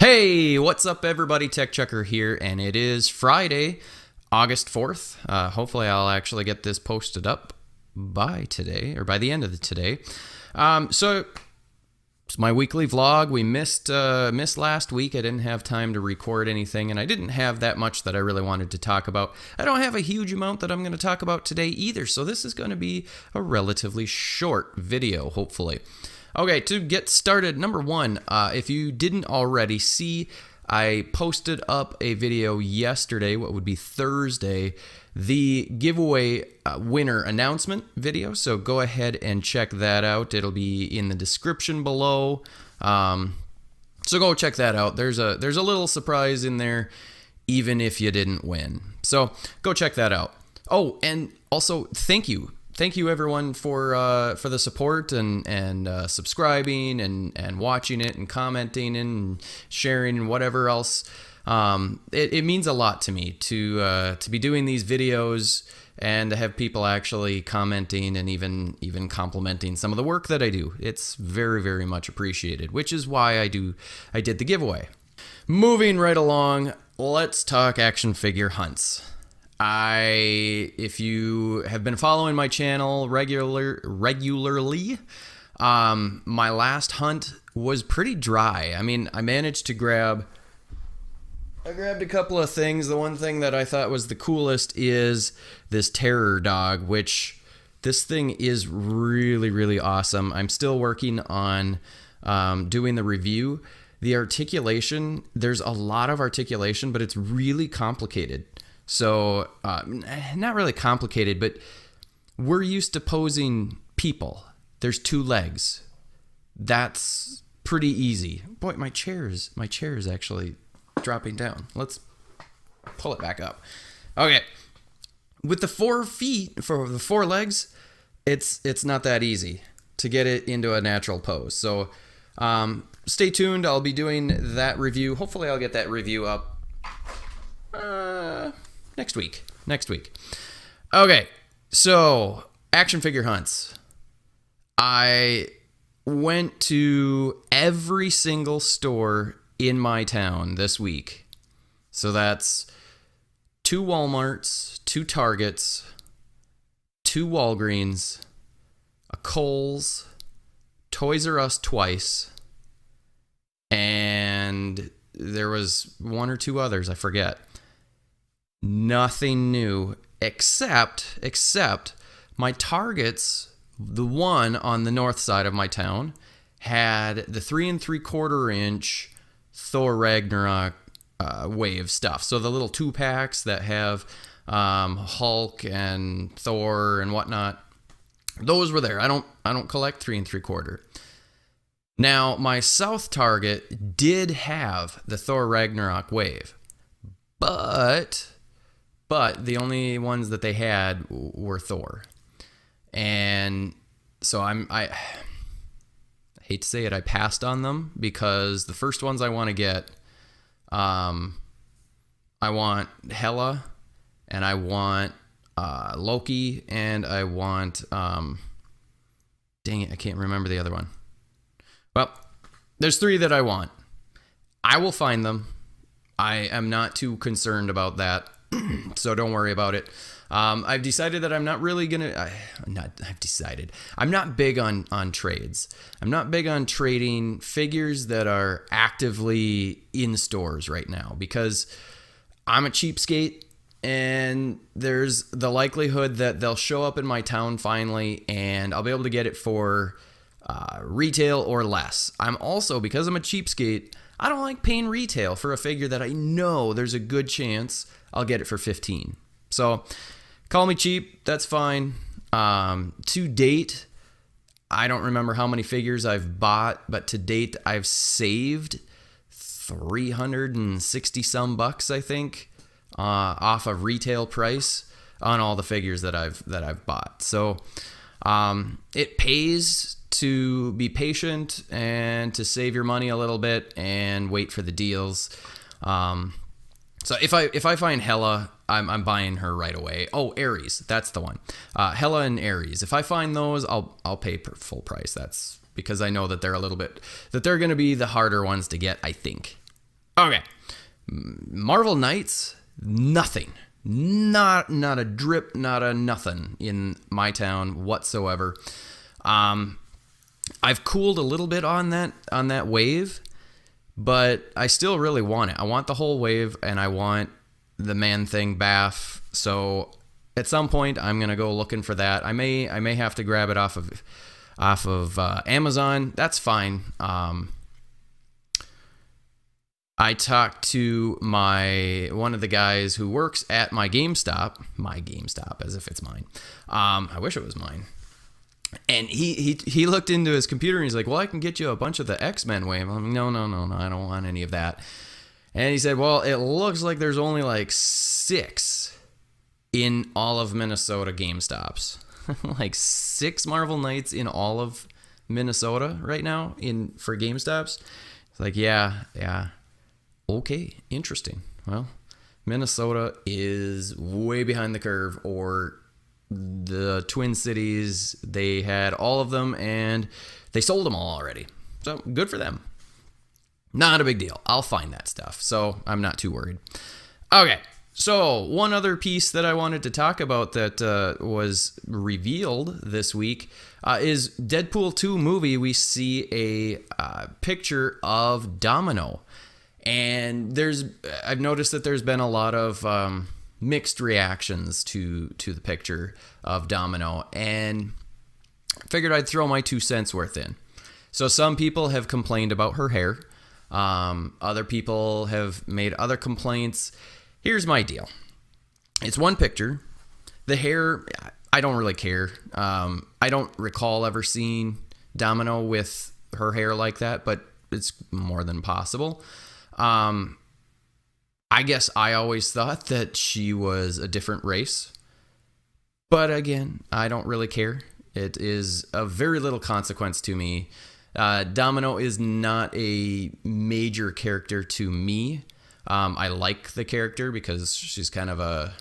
Hey, what's up everybody? Tech Chucker here, and it is Friday, August 4th. Hopefully I'll actually get this posted up by today, or by the end of today. So it's my weekly vlog. We missed last week. I didn't have time to record anything, and I didn't have that much that I really wanted to talk about. I don't have a huge amount that I'm going to talk about today either, so this is going to be a relatively short video, hopefully. Okay, to get started, number one, if you didn't already see, I posted up a video yesterday, what would be Thursday, the giveaway winner announcement video. So go ahead and check that out. It'll be in the description below. So go check that out. There's a little surprise in there, even if you didn't win. So go check that out. Oh, and also thank you. Thank you everyone for the support and subscribing and watching it and commenting and sharing and whatever else. It means a lot to me to be doing these videos and to have people actually commenting and even complimenting some of the work that I do. It's very, very much appreciated, which is why I did the giveaway. Moving right along, let's talk action figure hunts. If you have been following my channel regularly, my last hunt was pretty dry. I mean, I managed to grabbed a couple of things. The one thing that I thought was the coolest is this terror dog, which this thing is really, really awesome. I'm still working on doing the review. The articulation, there's a lot of articulation, but it's really complicated. So, not really complicated, but we're used to posing people. There's two legs. That's pretty easy. Boy, my chair is actually dropping down. Let's pull it back up. Okay. With the 4 feet, for the 4 legs, it's not that easy to get it into a natural pose. So, stay tuned. I'll be doing that review. Hopefully I'll get that review up next week. Okay, so action figure hunts. I went to every single store in my town this week. So that's 2 Walmarts, 2 Targets, 2 Walgreens, a Kohl's, Toys R Us twice, and there was 1 or 2 others, I forget. Nothing new except my Targets, the one on the north side of my town, had the 3 3/4 inch Thor Ragnarok wave stuff. So the little 2-packs that have Hulk and Thor and whatnot, those were there. I don't collect 3 3/4. Now my South Target did have the Thor Ragnarok wave, but the only ones that they had were Thor. And so I hate to say it, I passed on them because the first ones I want to get, I want Hela, and I want Loki, and I want, dang it, I can't remember the other one. Well, there's 3 that I want. I will find them. I am not too concerned about that. So don't worry about it. I've decided that I'm not really gonna. I'm not big on trades. I'm not big on trading figures that are actively in stores right now because I'm a cheapskate, and there's the likelihood that they'll show up in my town finally, and I'll be able to get it for retail or less. I'm also, because I'm a cheapskate, I don't like paying retail for a figure that I know there's a good chance I'll get it for 15. So call me cheap, that's fine. To date, I don't remember how many figures I've bought, but to date I've saved 360 some bucks, I think, off of retail price on all the figures that I've bought. So it pays to be patient and to save your money a little bit and wait for the deals. So if I find Hela, I'm buying her right away. Oh, Ares, that's the one. Hela and Ares. If I find those, I'll pay full price. That's because I know that they're going to be the harder ones to get, I think. Okay. Marvel Knights, nothing. Not a drip, not a nothing in my town whatsoever. I've cooled a little bit on that wave, but I still really want it. I want the whole wave, and I want the Man-Thing Bath. So at some point, I'm gonna go looking for that. I may have to grab it off of Amazon. That's fine. I talked to one of the guys who works at my GameStop, as if it's mine. I wish it was mine. And he looked into his computer and he's like, well, I can get you a bunch of the X-Men wave. I'm like, no, I don't want any of that. And he said, well, it looks like there's only like 6 in all of Minnesota GameStops. Like 6 Marvel Knights in all of Minnesota right now for GameStops. It's like, yeah. Okay, interesting. Well, Minnesota is way behind the curve, or the Twin Cities, they had all of them and they sold them all already. So good for them. Not a big deal. I'll find that stuff. So I'm not too worried. Okay. So one other piece that I wanted to talk about that was revealed this week is Deadpool 2 movie. We see a picture of Domino. And I've noticed that there's been a lot of mixed reactions to the picture of Domino, and figured I'd throw my 2 cents worth in. So some people have complained about her hair. Other people have made other complaints. Here's my deal. It's one picture. The hair, I don't really care. I don't recall ever seeing Domino with her hair like that, but it's more than possible. I guess I always thought that she was a different race. But again, I don't really care. It is of very little consequence to me. Domino is not a major character to me. I like the character because she's kind of a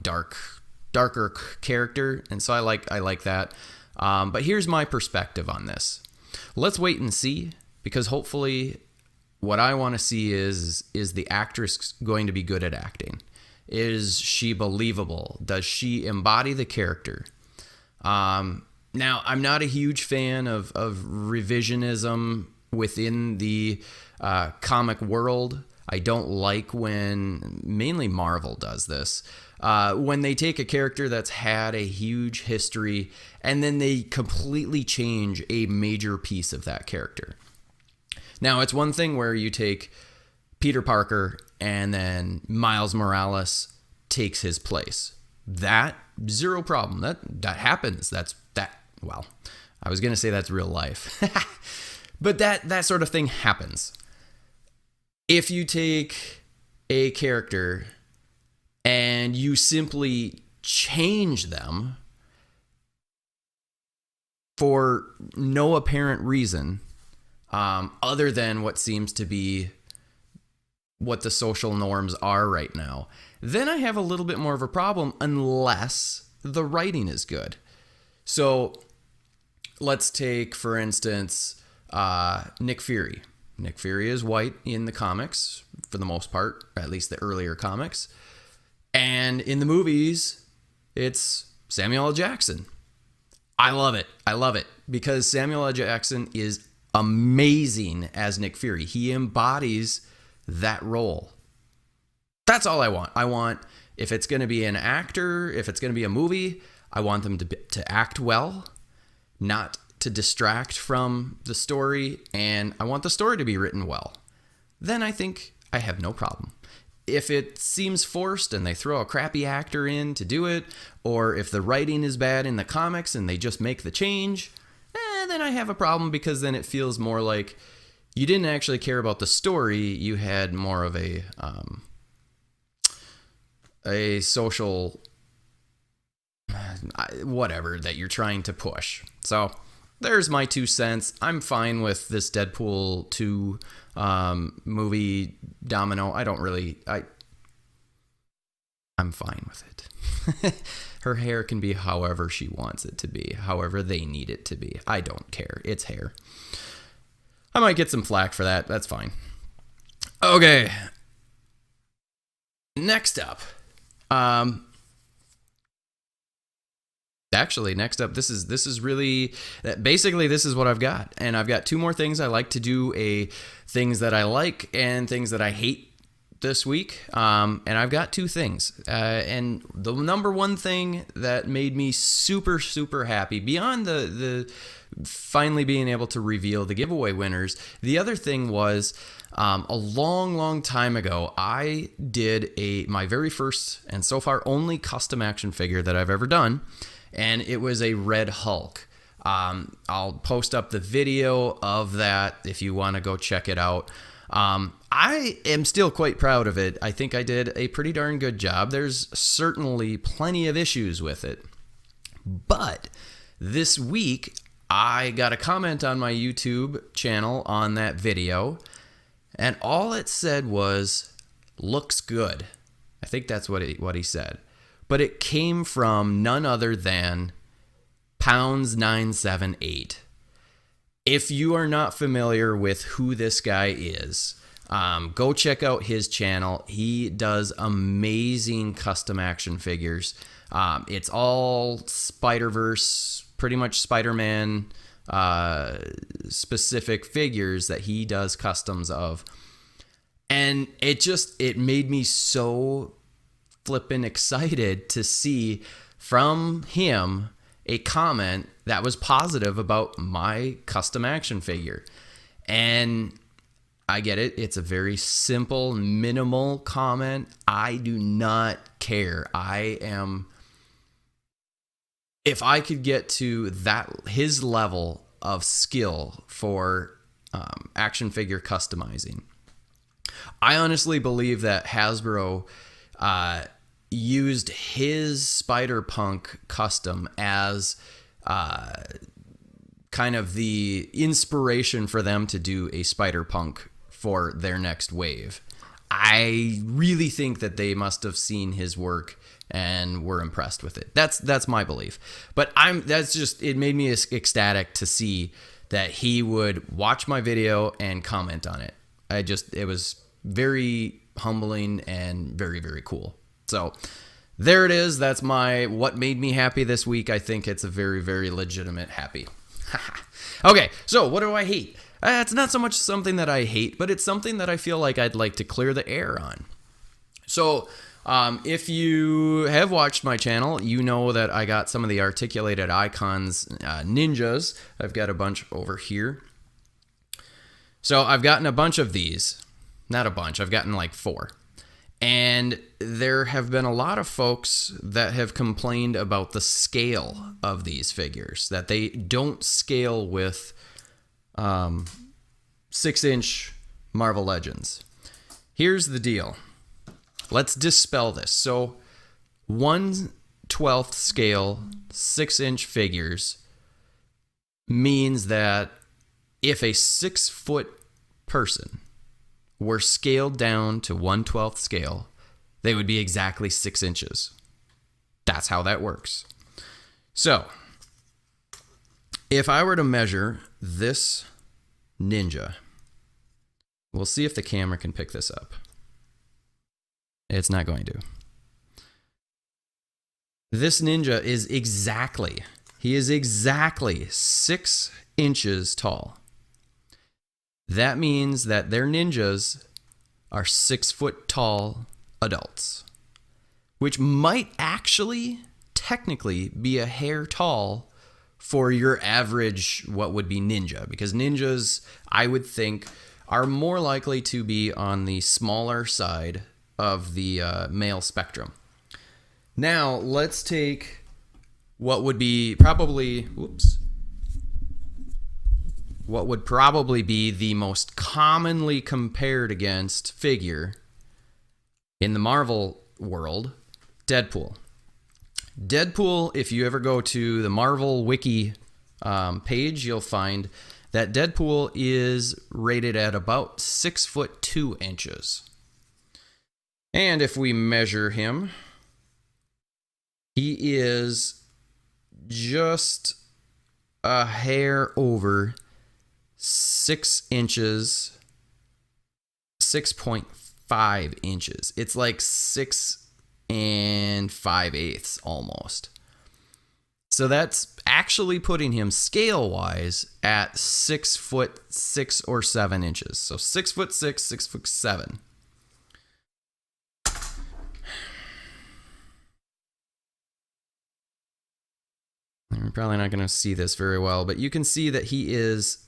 darker character. And so I like that. But here's my perspective on this. Let's wait and see, because hopefully what I want to see is the actress going to be good at acting? Is she believable? Does she embody the character? Now, I'm not a huge fan of revisionism within the comic world. I don't like when mainly Marvel does this. When they take a character that's had a huge history and then they completely change a major piece of that character. Now, it's one thing where you take Peter Parker and then Miles Morales takes his place. That, zero problem. That happens. Well, I was going to say that's real life. But that sort of thing happens. If you take a character and you simply change them for no apparent reason, other than what seems to be what the social norms are right now, then I have a little bit more of a problem unless the writing is good. So let's take, for instance, Nick Fury. Nick Fury is white in the comics, for the most part, at least the earlier comics. And in the movies, it's Samuel L. Jackson. I love it because Samuel L. Jackson is amazing as Nick Fury. He embodies that role. That's all I want. I want, if it's going to be an actor, if it's going to be a movie, I want them to act well, not to distract from the story, and I want the story to be written well. Then I think I have no problem. If it seems forced and they throw a crappy actor in to do it, or if the writing is bad in the comics and they just make the change, then I have a problem, because then it feels more like you didn't actually care about the story. You had more of a social whatever that you're trying to push. So there's my 2 cents. I'm fine with this Deadpool 2 movie Domino. I'm fine with it. Her hair can be however she wants it to be, however they need it to be. I don't care. It's hair. I might get some flack for that. That's fine. Okay. Next up. Actually, next up, this is really basically this is what I've got, and I've got two more things I like to do, things that I like and things that I hate this week. And I've got two things, and the number one thing that made me super happy beyond the finally being able to reveal the giveaway winners, the other thing was a long time ago I did my very first and so far only custom action figure that I've ever done. And it was a Red Hulk. I'll post up the video of that if you want to go check it out. I am still quite proud of it. I think I did a pretty darn good job. There's certainly plenty of issues with it. But this week, I got a comment on my YouTube channel on that video, and all it said was, "Looks good." I think that's what he said. But it came from none other than Pounds978. If you are not familiar with who this guy is, go check out his channel. He does amazing custom action figures. It's all Spider-Verse, pretty much Spider-Man specific figures that he does customs of. And it made me so flippin' excited to see from him a comment that was positive about my custom action figure. And I get it. It's a very simple, minimal comment. I do not care. If I could get to his level of skill for action figure customizing, I honestly believe that Hasbro used his Spider-Punk custom as kind of the inspiration for them to do a Spider-Punk for their next wave. I really think that they must have seen his work and were impressed with it. That's my belief. But it made me ecstatic to see that he would watch my video and comment on it. It was very humbling and very cool. So there it is. That's what made me happy this week. I think it's a very legitimate happy. Okay, so what do I hate? It's not so much something that I hate, but it's something that I feel like I'd like to clear the air on. So if you have watched my channel, you know that I got some of the articulated icons ninjas. I've got a bunch over here. So I've gotten a bunch of these. Not a bunch. I've gotten like 4. And there have been a lot of folks that have complained about the scale of these figures, that they don't scale with 6-inch Marvel Legends. Here's the deal. Let's dispel this. So 1/12 scale 6-inch figures means that if a 6-foot person were scaled down to 1/12 scale, they would be exactly 6 inches. That's how that works. So, if I were to measure this ninja, we'll see if the camera can pick this up. It's not going to. This ninja is exactly 6 inches tall. That means that their ninjas are 6 foot tall adults, which might actually technically be a hair tall for your average what would be ninja, because ninjas, I would think, are more likely to be on the smaller side of the male spectrum. Now, let's take what would probably be the most commonly compared against figure in the Marvel world, Deadpool. Deadpool, if you ever go to the Marvel Wiki page, you'll find that Deadpool is rated at about 6 foot 2 inches. And if we measure him, he is just a hair over 6 inches, 6.5 inches. It's like 6 5/8 almost. So that's actually putting him scale-wise at 6'6" or 7 inches. So 6'6", 6'7". You're probably not going to see this very well, but you can see that he is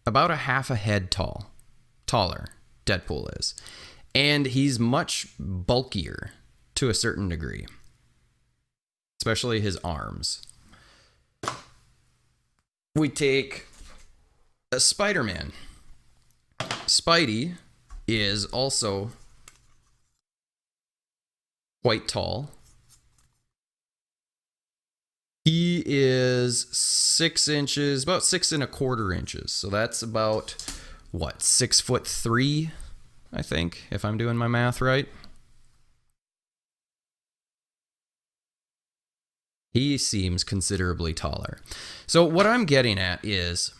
about a half a head taller, Deadpool is. And he's much bulkier to a certain degree, especially his arms. We take a Spider-Man. Spidey is also quite tall. He is 6 inches, about 6¼ inches. So that's about, what, 6'3", I think, if I'm doing my math right. He seems considerably taller. So what I'm getting at is,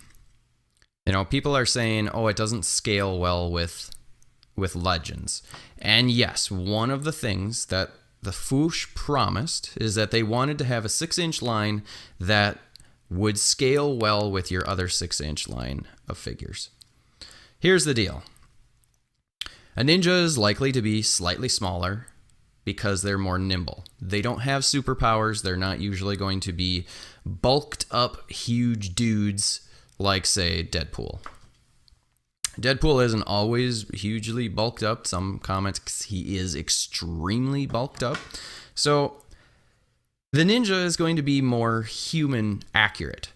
people are saying, oh, it doesn't scale well with Legends. And yes, one of the things that the Foosh promised is that they wanted to have a 6-inch line that would scale well with your other 6-inch line of figures. Here's the deal. A ninja is likely to be slightly smaller because they're more nimble. They don't have superpowers. They're not usually going to be bulked up huge dudes like, say, Deadpool. Deadpool isn't always hugely bulked up. Some comics, he is extremely bulked up. So the ninja is going to be more human accurate.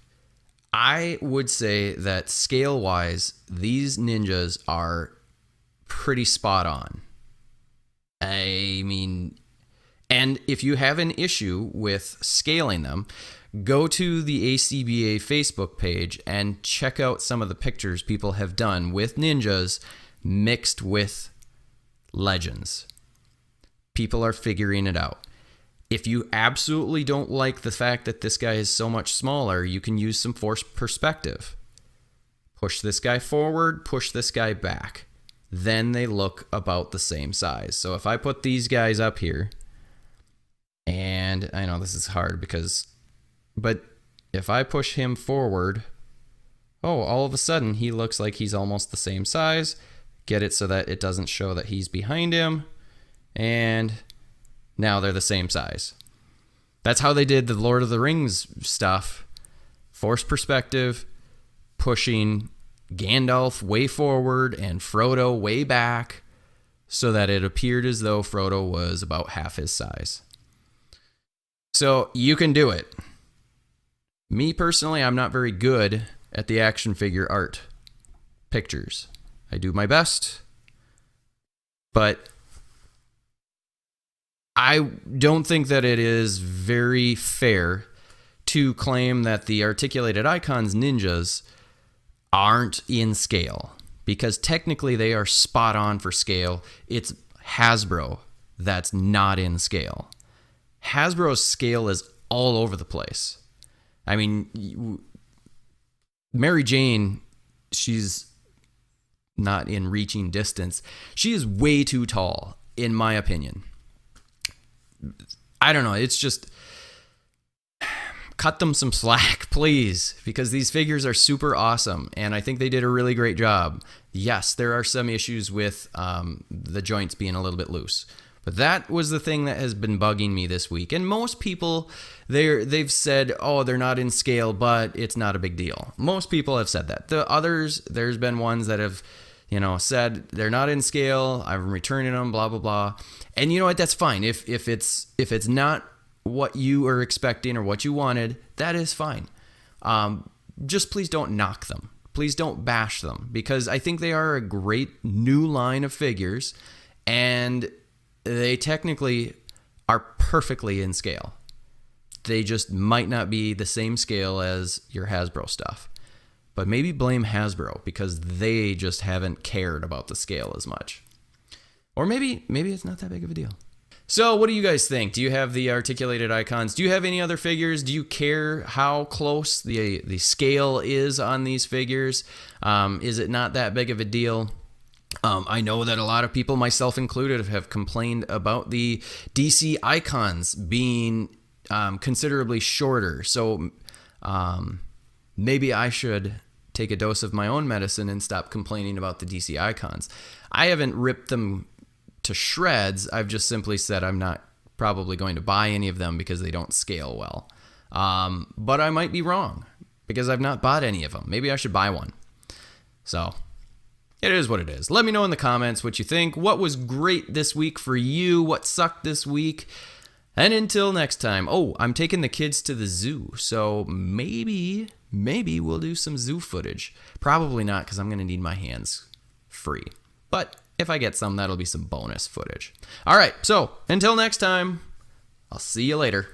I would say that scale-wise, these ninjas are pretty spot on. I mean, and if you have an issue with scaling them, go to the ACBA Facebook page and check out some of the pictures people have done with ninjas mixed with Legends. People are figuring it out. If you absolutely don't like the fact that this guy is so much smaller, you can use some forced perspective. Push this guy forward, push this guy back. Then they look about the same size. So if I put these guys up here, and I know this is hard but if I push him forward, all of a sudden he looks like he's almost the same size. Get it so that it doesn't show that he's behind him. And now they're the same size. That's how they did the Lord of the Rings stuff. Forced perspective, pushing Gandalf way forward and Frodo way back so that it appeared as though Frodo was about half his size. So you can do it. Me personally, I'm not very good at the action figure art pictures. I do my best, but I don't think that it is very fair to claim that the Articulated Icons ninjas aren't in scale, because technically they are spot on for scale. It's Hasbro that's not in scale. Hasbro's scale is all over the place. I mean, Mary Jane, she's not in reaching distance. She is way too tall, in my opinion. I don't know. It's just, cut them some slack, please, because these figures are super awesome, and I think they did a really great job. Yes, there are some issues with the joints being a little bit loose, but that was the thing that has been bugging me this week. And most people, they've said, oh, they're not in scale, but it's not a big deal. Most people have said that. The others, there's been ones that have, said they're not in scale, I'm returning them, blah, blah, blah. And you know what? That's fine. If it's not what you are expecting or what you wanted, that is fine. Just please don't knock them. Please don't bash them, because I think they are a great new line of figures, and they technically are perfectly in scale. They just might not be the same scale as your Hasbro stuff. But maybe blame Hasbro because they just haven't cared about the scale as much. Or maybe it's not that big of a deal. So what do you guys think? Do you have the Articulated Icons? Do you have any other figures? Do you care how close the scale is on these figures? Is it not that big of a deal? I know that a lot of people, myself included, have complained about the DC icons being considerably shorter. So maybe I should take a dose of my own medicine and stop complaining about the DC icons. I haven't ripped them to shreds. I've just simply said I'm not probably going to buy any of them because they don't scale well. But I might be wrong because I've not bought any of them. Maybe I should buy one. So it is what it is. Let me know in the comments what you think. What was great this week for you? What sucked this week? And until next time. Oh, I'm taking the kids to the zoo. So maybe we'll do some zoo footage. Probably not because I'm going to need my hands free. But if I get some, that'll be some bonus footage. All right. So until next time, I'll see you later.